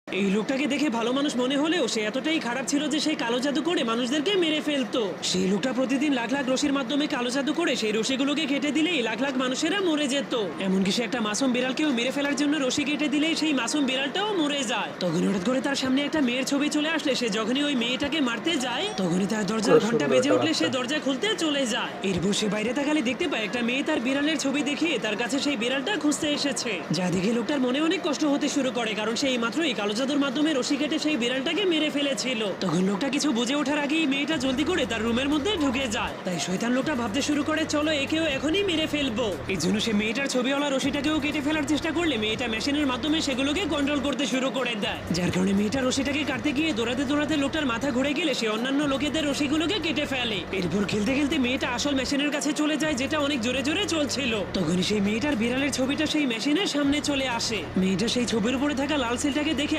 এই লোকটাকে দেখে ভালো মানুষ মনে হলেও সে এতটাই খারাপ ছিল যে সেই কালো জাদু করে মানুষদেরকে মেরে ফেলতো। সেই লোকটা প্রতিদিন লাখ লাখ রশির মাধ্যমে কালো জাদু করে সেই রশিগুলোকে কেটে দিলেই লাখ লাখ মানুষেরা মরে যেত। এমনকি সে একটা মাসুম বিড়ালকেও মেরে ফেলার জন্য রশি কেটে দিলেই সেই মাসুম বিড়ালটাও মরে যায়। তখন হঠাৎ করে তার সামনে একটা মেয়ের ছবি চলে আসলে সে যখনই ওই মেয়েটাকে মারতে যায় তখনই তার দরজার ঘন্টা বেজে উঠলে সে দরজা খুলতে চলে যায়। এরপর সে বাইরে তাকালে দেখতে পায় একটা মেয়ে তার বিড়ালের ছবি দেখিয়ে তার কাছে সেই বিড়ালটা খুঁজতে এসেছে। যা দেখে লোকটার মনে অনেক কষ্ট হতে শুরু করে, কারণ সে এই মাত্রই কালো জাদুর মাধ্যমে রশি কেটে সেই বিড়ালটাকে মেরে ফেলেছিল। তখন লোকটা কিছু বুঝে ওঠার আগেই মেয়েটা জলদি করে তার রুমের মধ্যে ঢুকে যায়। তাই শয়তান লোকটা ভাবতে শুরু করে চলো একেও এখনই মেরে ফেলবো। এই জন্য সে মেয়েটার ছবিওয়ালা রশিটাকেও কেটে ফেলার চেষ্টা করলে মেয়েটা মেশিনের মাধ্যমে সেগুলোকে কন্ট্রোল করতে শুরু করে দেয়, যার কারণে মেয়েটা রশিটাকে কাটতে গিয়ে দৌড়াতে দৌড়াতে লোকটার মাথা ঘুরে গেলে সে অন্যান্য লোকেদের রশিগুলোকে কেটে ফেলে। এরপর খেলতে খেলতে মেয়েটা আসল মেশিনের কাছে চলে যায় যেটা অনেক জোরে জোরে চলছিল। তখনই সেই মেয়েটার বিড়ালের ছবিটা সেই মেশিনের সামনে চলে আসে। মেয়েটা সেই ছবির উপরে থাকা লাল সিলটাকে দেখে